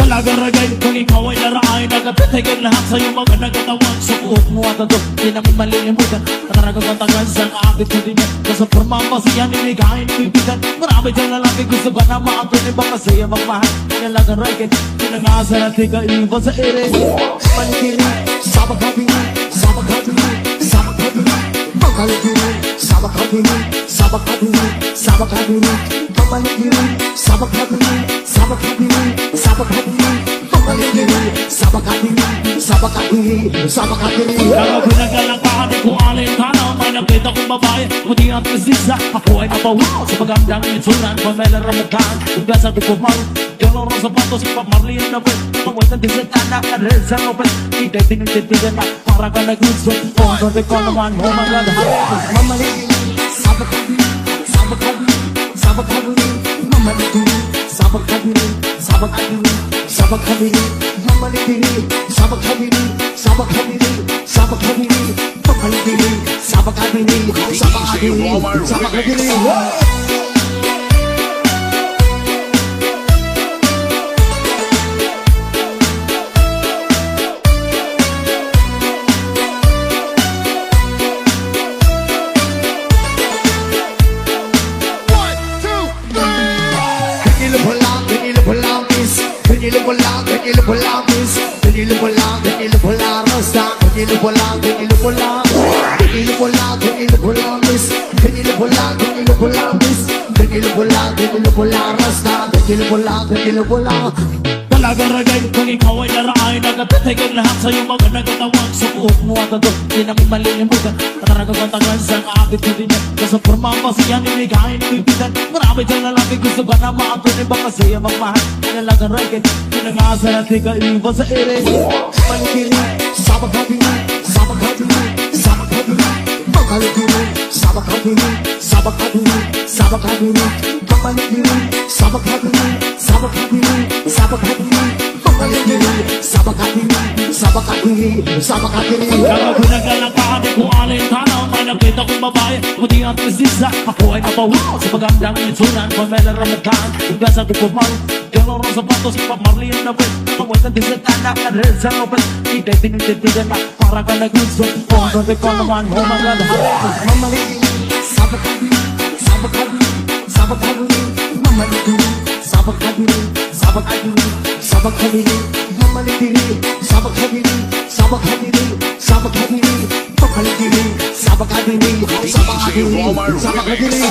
Talagaragay kung ikaw ay naraay Nagatitigil lahat sa'yo mga nagatawan Sukuot mo at ito, di namin malilimutan Nataragang matagal sa aking tulingan Nasa forma pa siya niligahin ibibigan Marami dyan lalaki gusto ba na maatunin Baka siya magmahal Talagaragay, pinag-asa na di ka iba sa ere Maligiri, sabag habili, sabag habili, sabag habili Maligiri, sabag habili, sabag habili, sabag habili Maligiri, sabag habili, sabag habili, sabag habili Maligiri, sabag habili, sabag habili, sabag habili Nagabinagalang ka, di ko alin ka na May nakita kong babae, kundi ang tisisa Ako ay napawi sa pagandang itsunan Pamela Ramukhaan, hanggang sa dukumaw Gano'n ang sapatos, ipapmarlihan na pwet Pawit ang disitana, karel sa lopet Ika'y tinititigan na, para ka nag-gusto Kung sabi ko naman, oh my God Mamaligiri, sabag habili, sabag habili, sabag habili Mamaligiri, sabag habili, sabag habili, sabag habili Mamaligiri, sabag habili, sabag habili, sabag habili Mamaligiri, sabag habili, sabag habili, sabag habili Talagaragay kung ikaw ay naraay Nagatitigil lahat sa'yo mga nagatawan Sukuot mo at ito, di namin malilimutan Nataragang matagal sa aking tulingan Nasa forma pa siya niligahin ibibigan Marami dyan lalaki gusto ba na maatunin Baka siya magmahal Talagaragay, pinag-asa na di ka iba sa ere Maligiri, sabag habili, sabag habili, sabag habili Maligiri, sabag habili, sabag habili, sabag habili Maligiri, sabag habili, sabag habili, sabag habili Maligiri, sabag habili, sabag habili, sabag habili Nagabinagalang ka, di ko alin ka na May nakita kong babae, kundi ang tisisa Ako ay napawi sa pagandang itsunan Pamela Ramukhaan, hanggang sa dukumaw Gano'n ang sapatos, ipapmarlihan na pwet Pawit ang disitana, karel sa lopet Ika'y tinititigan na, para ka nag-gusto Kung sabi ko naman, oh my God Mamaligiri, sabag habili, sabag habili, sabag habili Mamaligiri, sabag habili, sabag habili, sabag habili Mamaligiri, sabag habili, sabag habili, sabag habili Mamaligiri, sabag habili, sabag habili, sabag habili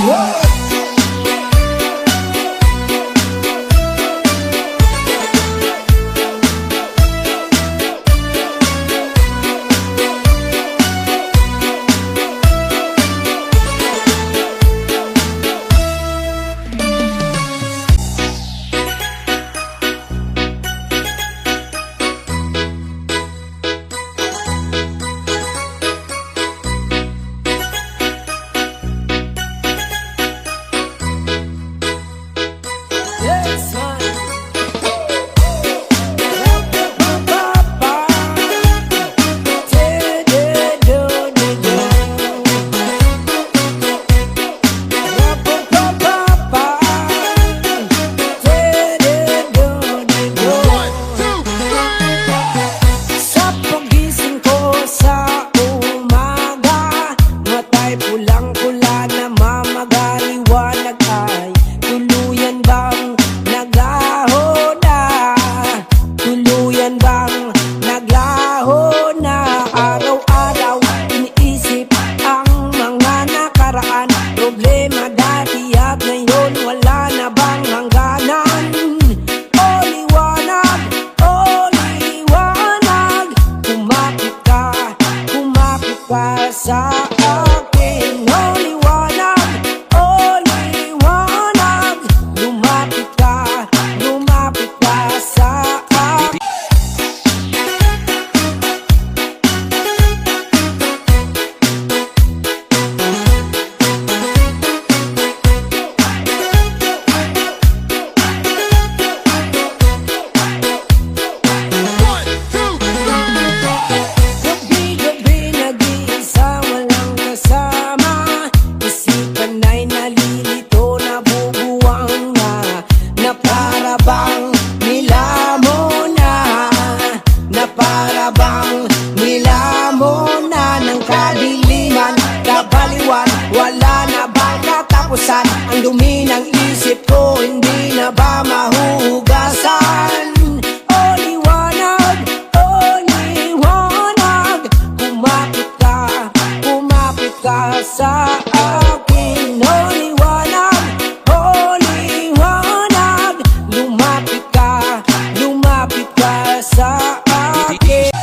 Ang dumi ng isip ko, hindi na ba mahuhugasan? O liwanag, kumapit ka sa akin. O liwanag, lumapit ka sa akin.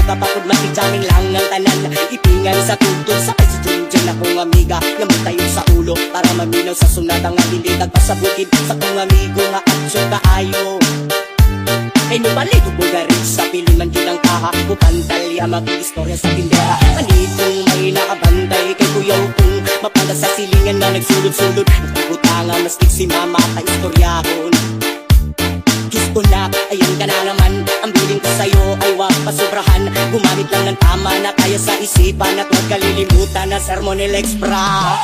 Kapapod makijaming lang ang tanan, ipingan sa tuntun sa studio na kong amiga. Lamot tayo sa ulo para maminaw sa sunada nga hindi nagpasabukid sa kong amigo nga aksyon kaayo. Ay nubalik ko bugarin sa piliman yun ang kaha, pupantalya mag-istorya sa tindera. Anitong may nakabantay kay kuyaw kong mapanda sa silingan na nagsulod-sulod. Nagputangan maskik si mama ka istoryahon. Gusto na, ayan ka na naman. Ang biling ko sa'yo ay wag pasobrahan. Gumamit lang ng tama na kaya sa isipan at huwag kalilimutan na sermon ni Lexbra.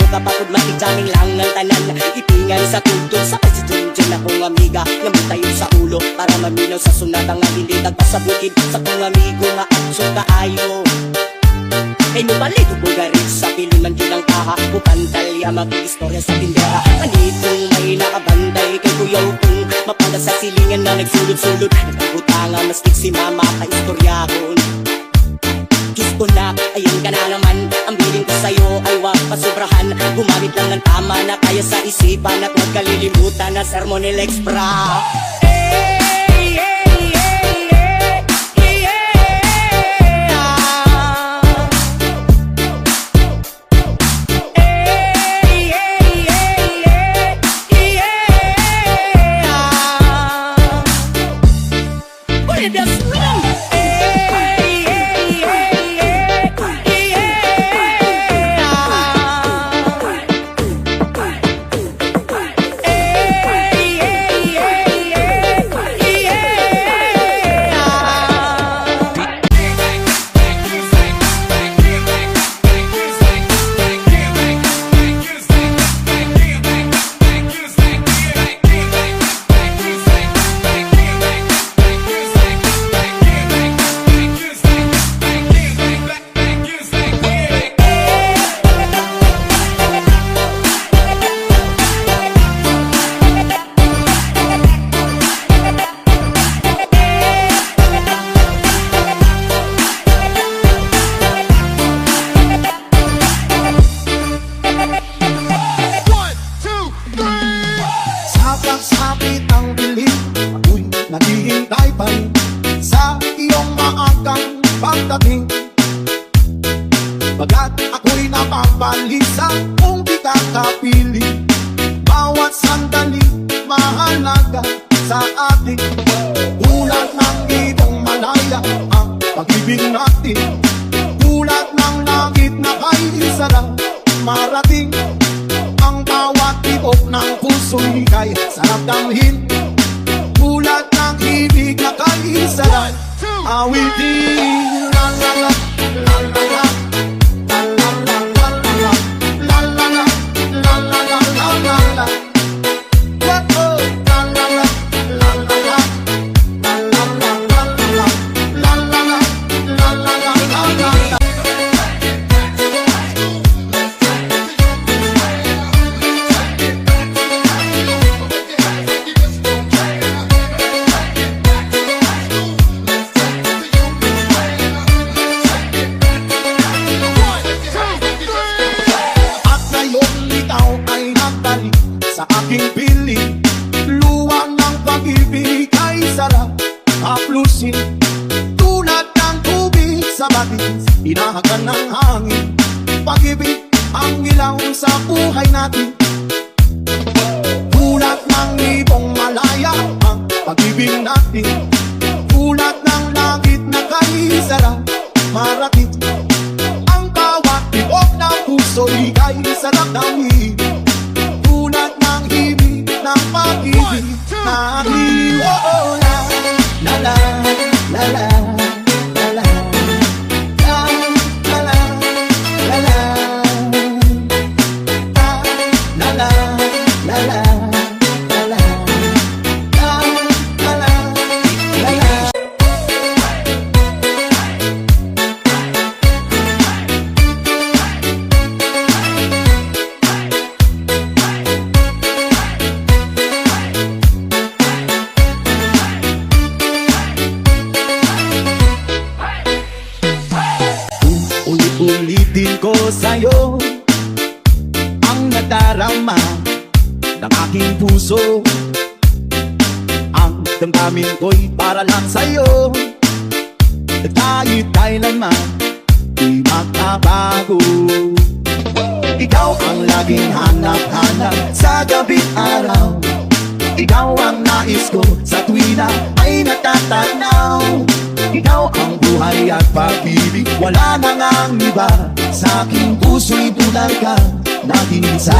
Kapapod makijaming lang ang tanan, ipingan sa tuntun sa studio na kong amiga. Lamot tayo sa ulo para maminaw sa sunada nga hindi nagpasabukid sa kong amigo nga aksyon kaayo. Kay nubalik ko bugarin sa piliman yun ang kaha, pupantalya mag-istorya sa tindera. Anitong may nakabantay kay kuyaw kong mapanda sa silingan na nagsulod-sulod. Nagputangan maskik si mama ka istoryahon. Gusto na, ayan ka na naman. Ang biling ko sa'yo ay wag pasobrahan. Gumamit lang ng tama na kaya sa isipan at huwag kalilimutan na sermon ni Lexbra. umaga sa atin. Ulat ng ibong malaya ang pag-ibig natin. Ulat ng langit na kay sarap marating. Ang bawat tibok ng puso'y kay sarap damhin. Ulat ng ibig na kay sarap awitin. La la la, la la la, la la la, la la la, la la la, la la la, la la la. Oh, la la la, la la la, la la la, la la la, la la la, la la la, la la la. At ngayon ikaw ay nagbalik sa aking piling. Luwang ng pag-ibig ay sarap haplusin. Tulad ng tubig sa batis, inahagan ng hangin. Pag-ibig ang ilaw sa buhay natin. Ulat ng ibong malaya ang pag-ibig natin. Ulat ng langit na kay sarap marating. Ang bawat tibok ng puso'y kay sarap namin. Ulat ng ibig ng pag-ibig natin. Oh, la la la la la la la la la la la la la la la la. Ulit-ulitin ko sa'yo ang nadarama ng aking puso. Ang damdamin ko'y para lang sa'yo, kahit kailanman di magbabago. Ikaw ang laging hanap-hanap sa gabi't araw. Ikaw ang nais ko sa tuwina ay natatanaw. Ikaw ang buhay at pag-ibig, wala nang ang iba. Sa aking puso'y tulad ka, naging isa.